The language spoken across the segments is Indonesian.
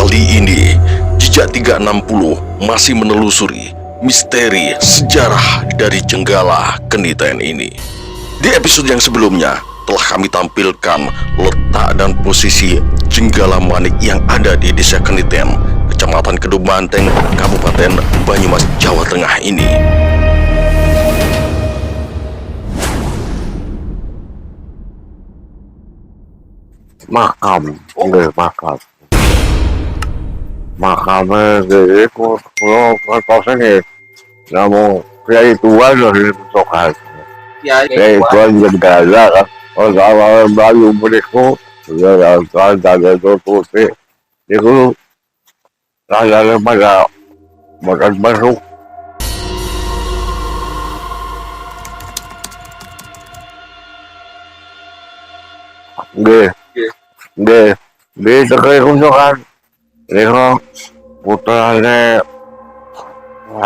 Kali ini, Jejak 360 masih menelusuri misteri sejarah dari Jenggala Keniten ini. Di episode yang sebelumnya, telah kami tampilkan letak dan posisi Jenggala Manik yang ada di Desa Keniten, Kecamatan Kedung Banteng, Kabupaten Banyumas, Jawa Tengah ini. Makam, makam. Makamnya jadi kalau kosong ya, namun kiai tua dari Pusokan. Kiai tua juga Jenggala kan. Kalau awal baru mereka sudah kan jaga itu putih. Itu raya pada makan masuk. Di dekat Pusokan. Ini putranya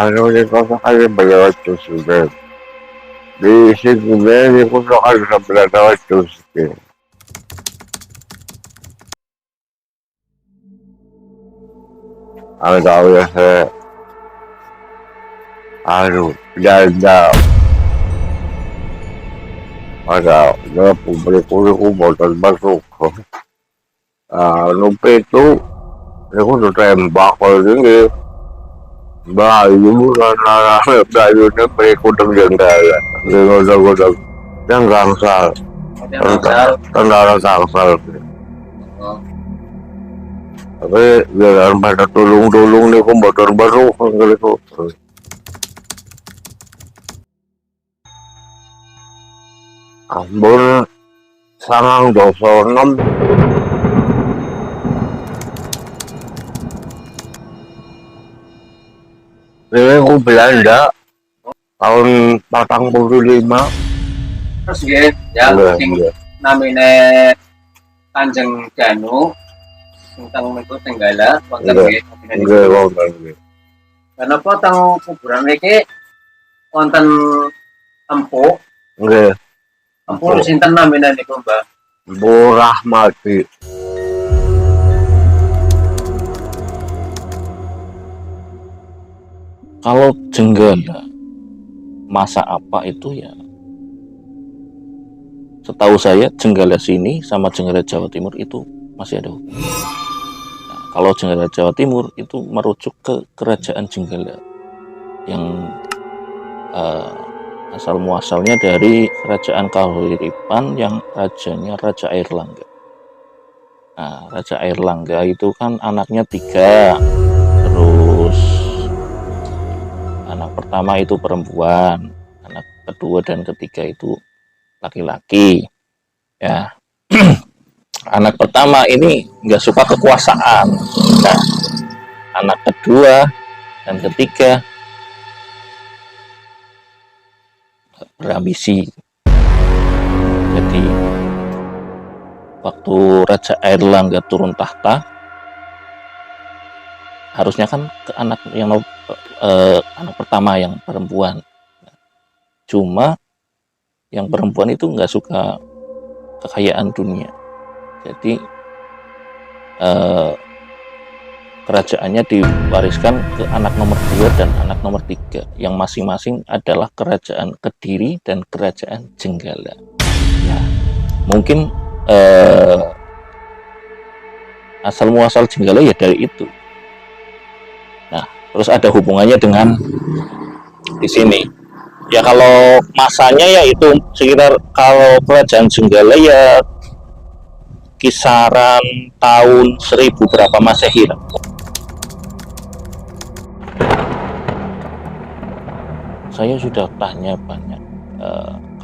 di Pusokan berlewat sudah. Di sini di Pusokan sudah berlewat sudah. Aku tahu ya saya, janda. Ada publik motor masuk. Numpet itu, aku sudah tembak kalau ini. Bayu bayunya berikutang Jenggala. Godang yang gangsal. Tentara gangsal. Tapi jangan pada tulung-tulung nih motor baru gitu. Ambon sangang dosa 6. Ini aku Belanda tahun 45. Terus ya sing namine Kanjeng Danu tentang itu Jenggala wonten nggih. Nggih, wonten. Kenapa teng kuburan niki wonten empuk? Nggih. Empuk sinten namine niku, Mbak? Bu Rahmati. Kalau Jenggala masa apa itu ya, setahu saya Jenggala sini sama Jenggala Jawa Timur itu masih ada hubungan. Nah, kalau Jenggala Jawa Timur itu merujuk ke kerajaan Jenggala yang asal muasalnya dari kerajaan Kahuripan yang rajanya Raja Airlangga. Nah, Raja Airlangga itu kan anaknya 3, terus anak pertama itu perempuan, anak kedua dan ketiga itu laki-laki. Ya, anak pertama ini nggak suka kekuasaan. Nah, anak kedua dan ketiga berambisi. Jadi waktu Raja Airlangga turun tahta, harusnya kan ke anak yang anak pertama yang perempuan. Cuma yang perempuan itu nggak suka kekayaan dunia. Jadi kerajaannya diwariskan ke anak nomor 2 dan anak nomor 3 yang masing-masing adalah kerajaan Kediri dan kerajaan Jenggala. Ya, mungkin asal muasal Jenggala ya dari itu. Nah, terus ada hubungannya dengan di sini. Ya kalau masanya ya itu sekitar, kalau kerajaan Jenggala ya kisaran tahun 1000 berapa Masehi lah. Saya sudah tanya banyak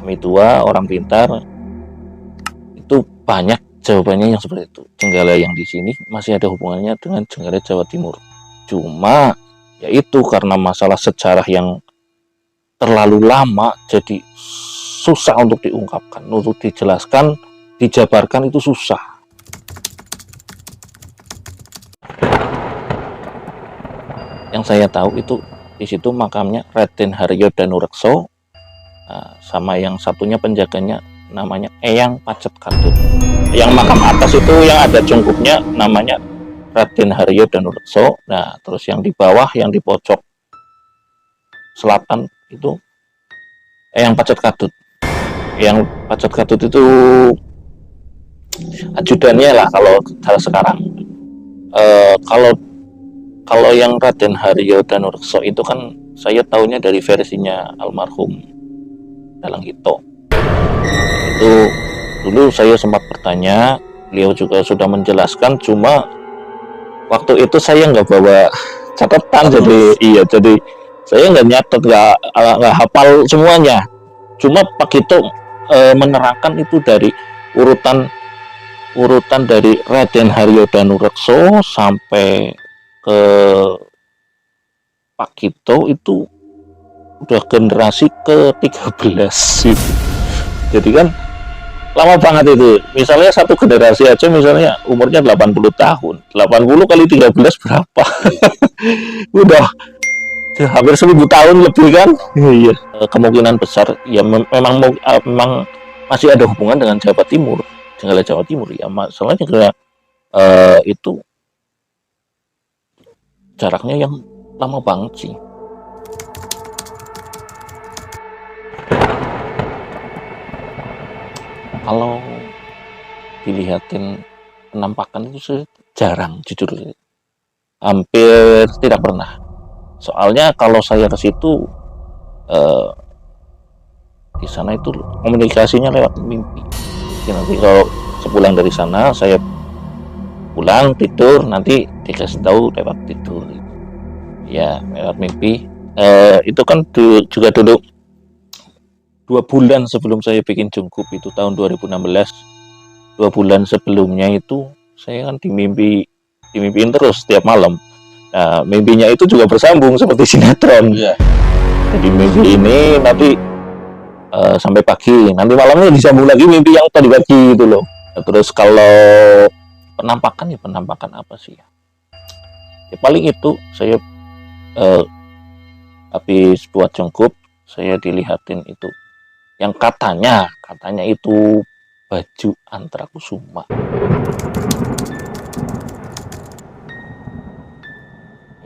kami tua, orang pintar, itu banyak jawabannya yang seperti itu. Jenggala yang di sini masih ada hubungannya dengan Jenggala Jawa Timur. Cuma yaitu karena masalah sejarah yang terlalu lama, jadi susah untuk diungkapkan, untuk dijelaskan, dijabarkan itu susah. Yang saya tahu itu di situ makamnya Raden Haryo Danurekso, sama yang satunya penjaganya namanya Eyang Pacet Katut. Yang makam atas itu yang ada cungkupnya namanya Raden Haryo Danurekso. Nah, terus yang di bawah, yang di pojok selatan itu yang Pacet Kadut. Yang Pacet Kadut itu ajudannya lah kalau sekarang. Kalau yang Raden Haryo Danurekso itu kan saya tahunya dari versinya almarhum Dalang Hito. Itu dulu saya sempat bertanya, beliau juga sudah menjelaskan, cuma waktu itu saya nggak bawa catatan, jadi saya nggak nyatet, nggak hafal semuanya. Cuma Pak Gito menerangkan itu dari urutan dari Raden Haryo Danurekso sampai ke Pak Gito itu udah generasi ke-13 gitu. Jadi kan lama banget itu. Misalnya satu generasi aja misalnya umurnya 80 tahun. 80 kali 13 berapa? Udah hampir 1000 tahun lebih kan? Iya. Kemungkinan besar ya memang masih ada hubungan dengan Jawa Timur, Jenggala Jawa Timur ya. Masalahnya karena itu jaraknya yang lama banget sih. Kalau dilihatin penampakan itu jarang, jujur, hampir tidak pernah. Soalnya kalau saya ke situ di sana itu komunikasinya lewat mimpi. Jadi nanti kalau sepulang dari sana saya pulang tidur, nanti dikasih tahu lewat tidur. Ya lewat mimpi. Itu kan juga dulu 2 bulan sebelum saya bikin Jungkup itu tahun 2016, 2 bulan sebelumnya itu saya kan dimimpiin terus setiap malam. Nah, mimpinya itu juga bersambung seperti sinetron. Iya. Jadi mimpi ini nanti sampai pagi, nanti malamnya disambung lagi mimpi yang tadi pagi gitu loh. Nah, terus kalau penampakan apa sih ya? Ya paling itu saya habis buat Jungkup, saya dilihatin itu yang katanya itu baju Antra Kusuma.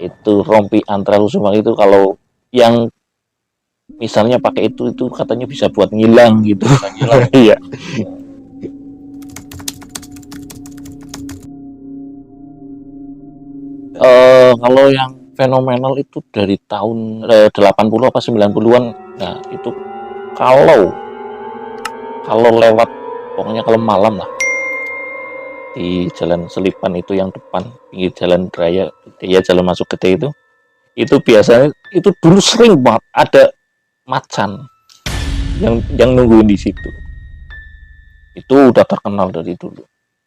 Itu rompi Antra Kusuma itu kalau yang misalnya pakai itu katanya bisa buat ngilang gitu. Iya. Kalau yang fenomenal itu dari tahun 80 apa 90-an. Nah, itu kalau lewat, pokoknya kalau malam lah di Jalan Selipan itu yang depan pinggir jalan raya, ya jalan masuk gede itu biasanya itu dulu sering banget ada macan yang nungguin di situ. Itu udah terkenal dari dulu.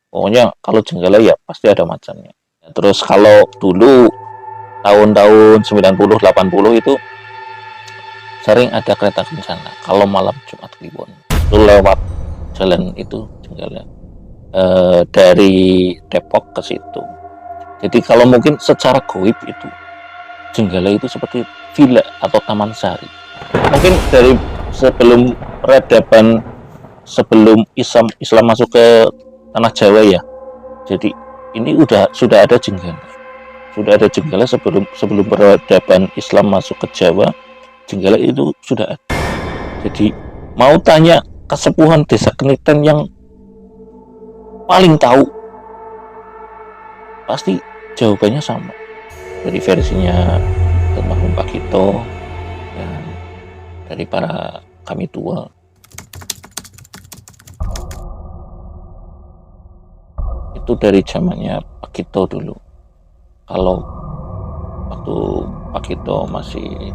Pokoknya kalau Jenggala ya pasti ada macannya. Terus kalau dulu tahun-tahun 90 80 itu sering ada kereta kencana kalau malam Jumat Kliwon. Itu lewat jalan itu Jenggala dari Depok ke situ. Jadi kalau mungkin secara goib itu Jenggala itu seperti villa atau taman sari. Mungkin dari sebelum peradaban, sebelum Islam masuk ke tanah Jawa ya. Jadi ini sudah ada Jenggala sebelum peradaban Islam masuk ke Jawa. Jenggala itu sudah ada. Jadi mau tanya kesepuhan desa Keniten yang paling tahu, pasti jawabannya sama. Dari versinya almarhum Pak Gito dan dari para kami tua. Itu dari zamannya Pak Gito dulu. Kalau waktu Pak Gito masih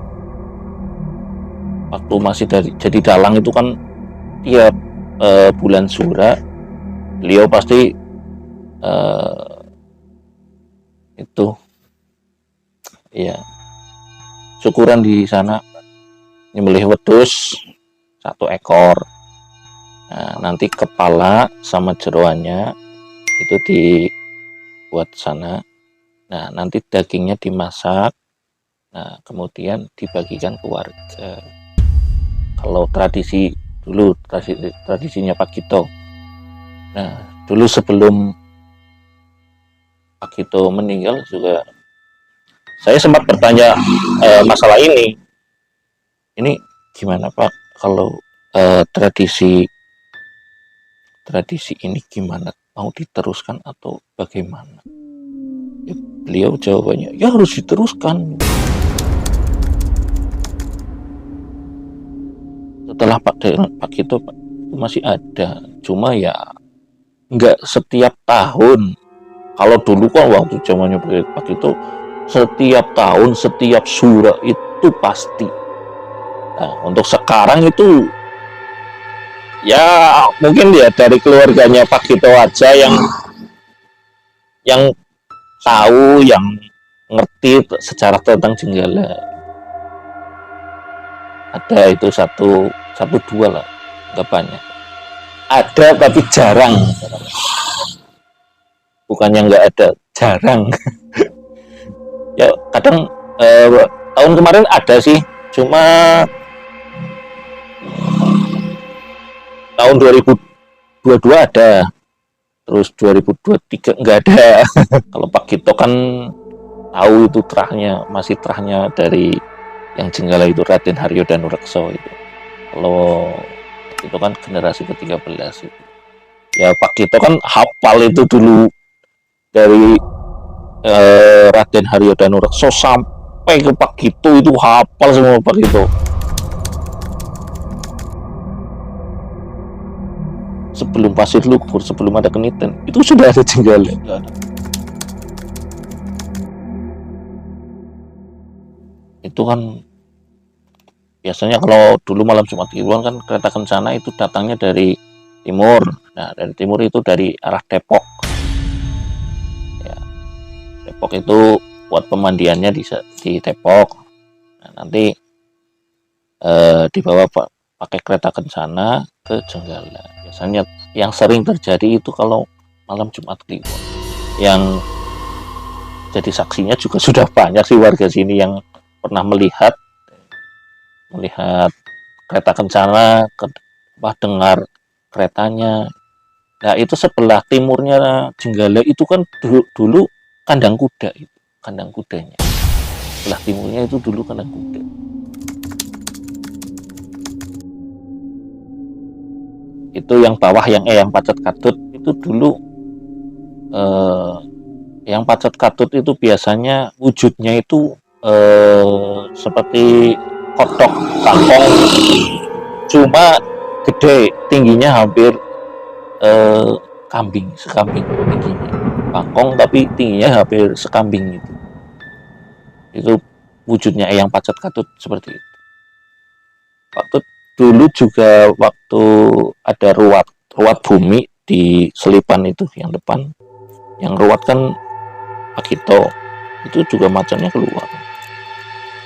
jadi dalang itu kan tiap bulan Sura beliau pasti itu ya syukuran di sana, nyembelih wedhus 1 ekor. Nah, nanti kepala sama jeroannya itu dibuat sana. Nah, nanti dagingnya dimasak. Nah, kemudian dibagikan ke warga. Kalau tradisinya Pak Gito. Nah, dulu sebelum Pak Gito meninggal juga saya sempat bertanya masalah ini gimana Pak kalau tradisi ini gimana, mau diteruskan atau bagaimana? Ya, beliau jawabannya ya harus diteruskan. Setelah Pak Gito masih ada, cuma ya nggak setiap tahun. Kalau dulu kan waktu zamannya Pak Gito setiap tahun, setiap surah itu pasti. Nah, untuk sekarang itu ya mungkin ya dari keluarganya Pak Gito aja yang tahu, yang ngerti sejarah tentang Jenggala. Ada itu satu dua lah, nggak banyak. Ada tapi jarang. Bukannya nggak ada, jarang. Ya kadang tahun kemarin ada sih, cuma tahun 2022 ada, terus 2023 nggak ada. Kalau Pak Gito kan tahu itu masih terahnya dari yang Jenggala itu Raden Haryo Danurekso itu. Kalau itu kan generasi ke-13 itu. Ya Pak Gito kan hafal itu dulu dari Raden Haryo Danurekso sampai ke Pak Gito itu hafal semua Pak Gito. Sebelum Pasir Lumpur, sebelum ada Keniten, itu sudah ada Jenggala. Itu kan biasanya kalau dulu malam Jumat Kliwon kan kereta kencana itu datangnya dari timur. Nah, dari timur itu dari arah Depok. Ya, Depok itu buat pemandiannya di Depok. Nah, nanti dibawa pakai kereta kencana ke Jenggala. Biasanya yang sering terjadi itu kalau malam Jumat Kliwon. Yang jadi saksinya juga sudah banyak sih warga sini yang pernah melihat kereta kencana, dengar keretanya. Nah itu sebelah timurnya Jenggala itu kan dulu kandang kuda, itu kandang kudanya. Sebelah timurnya itu dulu kandang kuda. Itu yang bawah yang Pacet Katut itu dulu yang Pacet Katut itu biasanya wujudnya itu seperti kodok kangkong, cuma gede, tingginya hampir sekambing tingginya. Kangkong tapi tingginya hampir sekambing itu. Itu wujudnya Eyang Pacet Katut seperti itu. Waktu dulu juga waktu ada ruat bumi di Selipan itu yang depan, yang ruat kan Pak Gito, itu juga macannya keluar.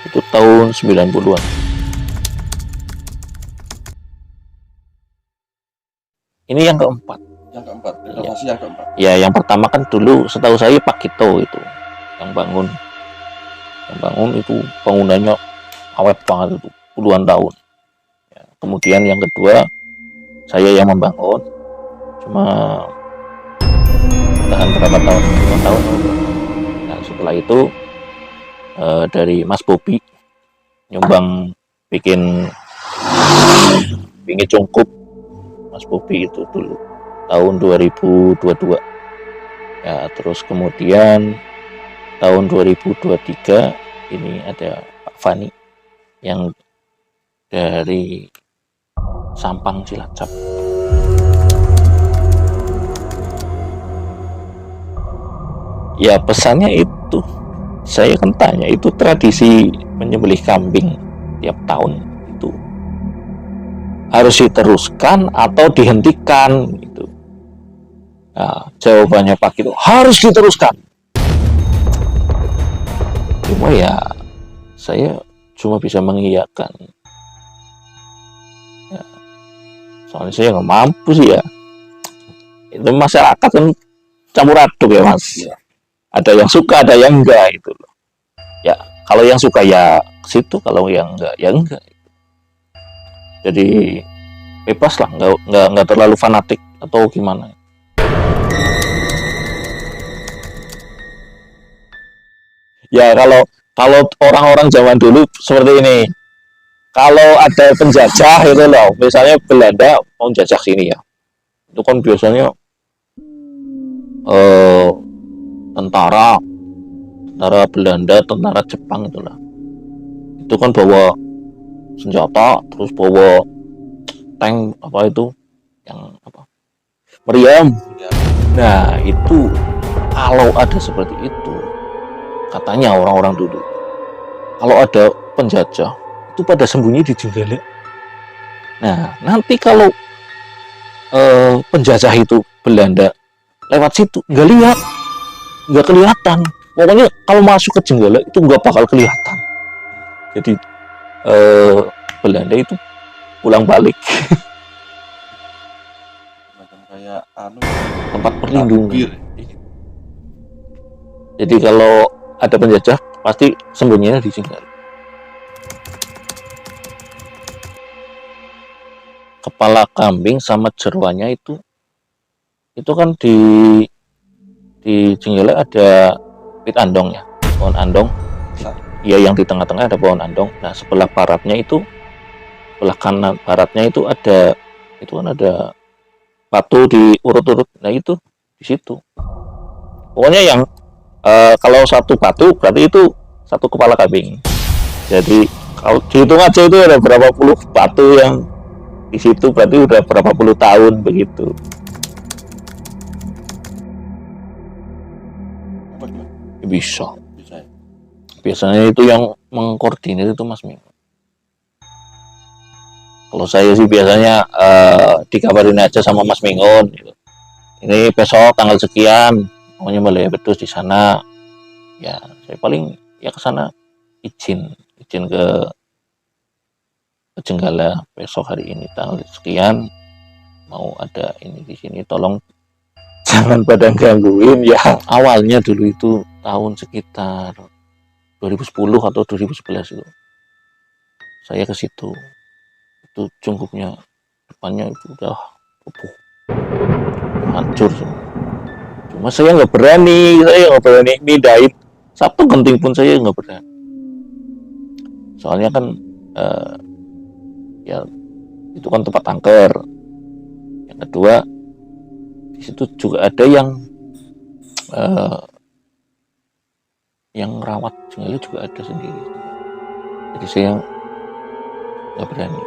Itu tahun 90-an. Ini yang keempat. Renovasi yang keempat. Ya, yang pertama kan dulu setahu saya Pak Gito itu yang bangun. Yang bangun itu bangunannya awet banget itu, puluhan tahun. Ya, kemudian yang kedua saya yang membangun, cuma tahan berapa tahun? 5 tahun. Nah, setelah itu dari Mas Bobi nyumbang bikin cungkup. Mas Bobi itu dulu tahun 2022 ya, terus kemudian tahun 2023 ini ada Pak Fani yang dari Sampang Cilacap. Ya pesannya itu, saya kan tanya, itu tradisi menyembelih kambing tiap tahun itu harus diteruskan atau dihentikan gitu. Nah, jawabannya Pak Gito harus diteruskan. Cuma ya saya cuma bisa mengiyakan. Ya, soalnya saya nggak mampu sih ya. Itu masyarakat kan campur aduk ya Mas. Ya. Ada yang suka, ada yang enggak itu loh. Ya kalau yang suka ya ke situ, kalau yang enggak ya enggak. Jadi bebas lah, nggak terlalu fanatik atau gimana. Ya kalau orang-orang zaman dulu seperti ini. Kalau ada penjajah itu loh, misalnya Belanda mau jajah sini ya, itu kan biasanya eh, tentara, tentara Belanda, tentara Jepang itulah. Itu kan bawa senjata, terus bawa tank apa itu, yang apa? Meriam. Nah itu kalau ada seperti itu, katanya orang-orang dulu, kalau ada penjajah itu pada sembunyi di Jenggala. Nah nanti kalau penjajah itu Belanda lewat situ nggak kelihatan, pokoknya kalau masuk ke Jenggala itu nggak bakal kelihatan. Jadi Belanda itu pulang balik. Kayak anu Tempat perlindungan. bir. Jadi kalau ada penjajah pasti sembunyinya di Jenggala. Kepala kambing sama jeroannya itu kan di Jenggala ada pit andong ya, pohon andong. Ya yang di tengah-tengah ada pohon andong. Nah sebelah baratnya itu, sebelah kanan baratnya itu kan ada batu diurut-urut. Nah itu di situ. Pokoknya yang kalau satu batu berarti itu satu kepala kambing. Jadi kalau dihitung aja itu ada berapa puluh batu yang di situ, berarti udah berapa puluh tahun begitu. Bisa. Biasanya itu yang mengkoordinir itu Mas Ming. Kalau saya sih biasanya dikabarin aja sama Mas Mingun gitu. Ini besok tanggal sekian pokoknya mulai betul di sana. Ya saya paling ya ke sana izin ke Jenggala besok hari ini tanggal sekian, mau ada ini di sini, tolong jangan pada gangguin ya. Awalnya dulu itu tahun sekitar 2010 atau 2011 itu saya ke situ. Itu cungkupnya depannya itu udah rubuh, hancur semua. Cuma saya nggak berani mindahin satu genting pun, saya nggak berani. Soalnya kan ya itu kan tempat angker. Yang kedua di situ juga ada yang rawat Jenggala juga ada sendiri. Jadi saya nggak berani.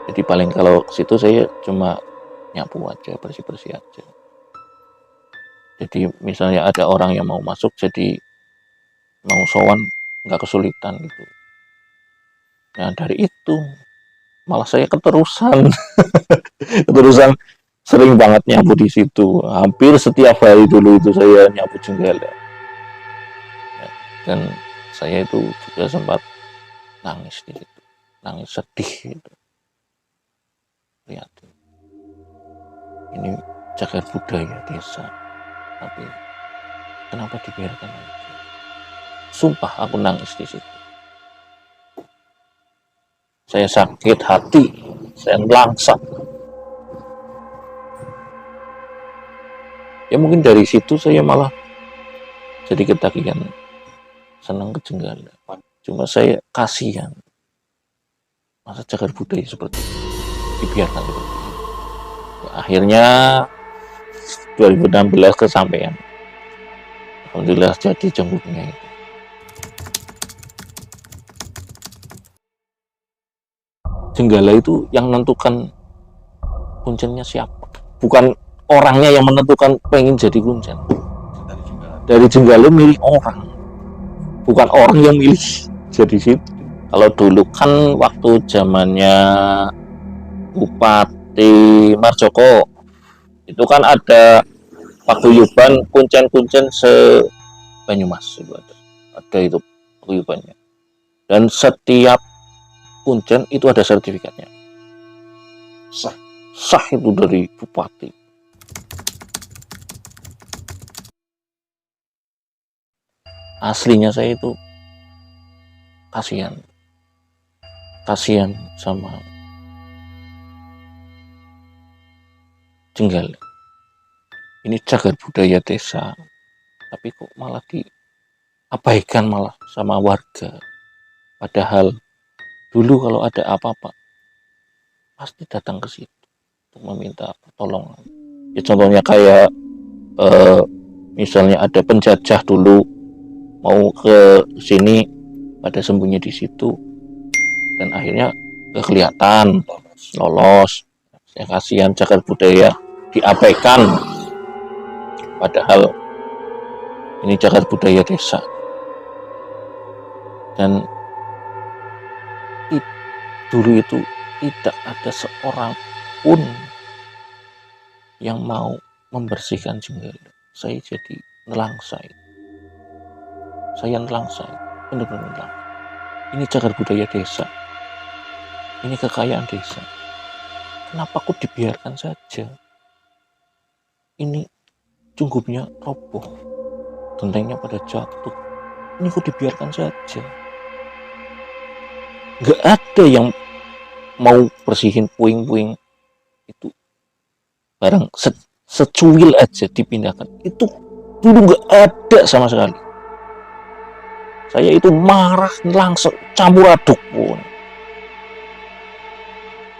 Jadi paling kalau ke situ saya cuma nyapu aja, bersih-bersih aja. Jadi misalnya ada orang yang mau masuk, jadi mau sowan nggak kesulitan gitu. Nah dari itu malah saya keterusan keterusan sering banget nyapu di situ. Hampir setiap hari dulu itu saya nyapu Jenggala. Ya, dan saya itu juga sempat nangis di situ, nangis sedih gitu. Lihat, ini cagar budaya desa, tapi kenapa dibiarkan aja? Sumpah aku nangis di situ. Saya sakit hati, saya langsat. Ya mungkin dari situ saya malah jadi ketagihan senang ke Jenggala. Cuma saya kasihan, masa cagar budaya seperti itu dibiarkan seperti itu. Ya, akhirnya 2016 kesampaian. Alhamdulillah jadi jenguknya itu. Jenggala itu yang menentukan kuncennya siapa, bukan orangnya yang menentukan pengen jadi kuncen. Dari Jenggala milih orang, bukan orang yang milih jadi situ. Kalau dulu kan waktu zamannya Bupati Marjoko itu kan ada paguyuban kuncen-kuncen se Banyumas itu ada itu paguyubannya, dan setiap kuncen itu ada sertifikatnya, sah itu dari bupati. Aslinya saya itu kasihan sama Jenggala. Ini cagar budaya desa, tapi kok malah diabaikan malah sama warga. Padahal dulu kalau ada apa-apa pasti datang ke situ untuk meminta pertolongan. Ya, contohnya kayak misalnya ada penjajah dulu mau ke sini, pada sembunyi di situ dan akhirnya kelihatan lolos. Ya, kasihan cagar budaya diabaikan, padahal ini cagar budaya desa. Dan dulu itu tidak ada seorang pun yang mau membersihkan Jenggala. Saya jadi nelangsai. Saya nelangsai, benar-benar nelangsai. Ini cagar budaya desa. Ini kekayaan desa. Kenapa kok dibiarkan saja? Ini cunggupnya roboh, gentengnya pada jatuh. Ini kok dibiarkan saja? Nggak ada yang mau bersihin puing-puing itu. Barang secuil aja dipindahkan. Itu dulu nggak ada sama sekali. Saya itu marah langsung campur aduk pun.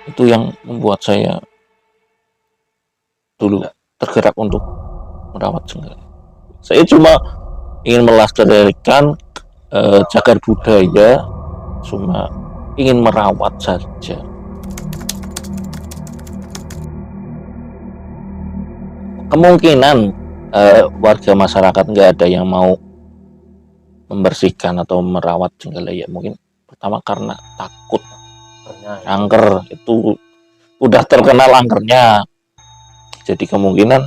Itu yang membuat saya dulu tergerak untuk merawat Jenggala. Saya cuma ingin melestarikan cagar budaya, cuma ingin merawat saja. Kemungkinan warga masyarakat nggak ada yang mau membersihkan atau merawat Jenggala, ya mungkin pertama karena takut angker, itu udah terkenal angkernya. Jadi kemungkinan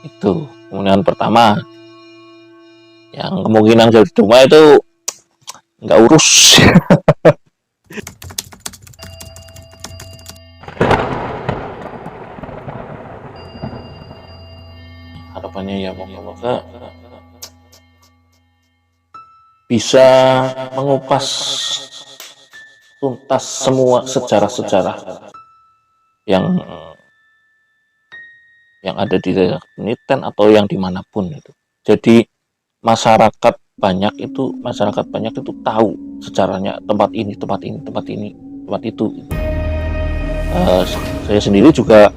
itu, kemungkinan pertama. Yang kemungkinan jadi cuma itu nggak urus. Harapannya ya moga-moga bisa mengupas tuntas semua sejarah-sejarah yang ada di daerah Keniten atau yang dimanapun itu. Jadi masyarakat banyak itu tahu sejarahnya, tempat ini, tempat itu. Saya sendiri juga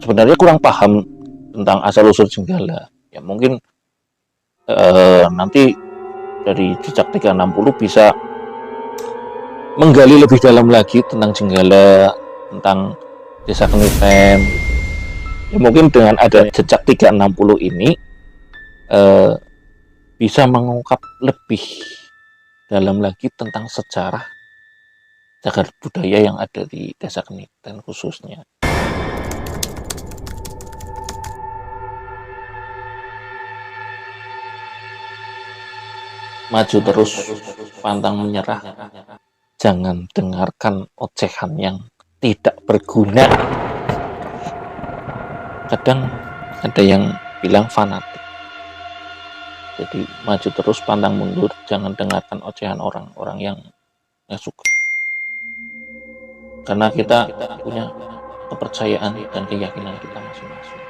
sebenarnya kurang paham tentang asal usul Jenggala. Ya mungkin nanti dari Jejak 360 bisa menggali lebih dalam lagi tentang Jenggala, tentang Desa Keniten. Ya mungkin dengan ada Jejak 360 ini bisa mengungkap lebih dalam lagi tentang sejarah cagar budaya yang ada di Desa Keniten khususnya. Maju terus, pantang menyerah. Jangan dengarkan ocehan yang tidak berguna. Kadang ada yang bilang fanatik. Jadi maju terus, pantang mundur. Jangan dengarkan ocehan orang-orang yang nggak suka. Karena kita punya kepercayaan dan keyakinan kita masing-masing.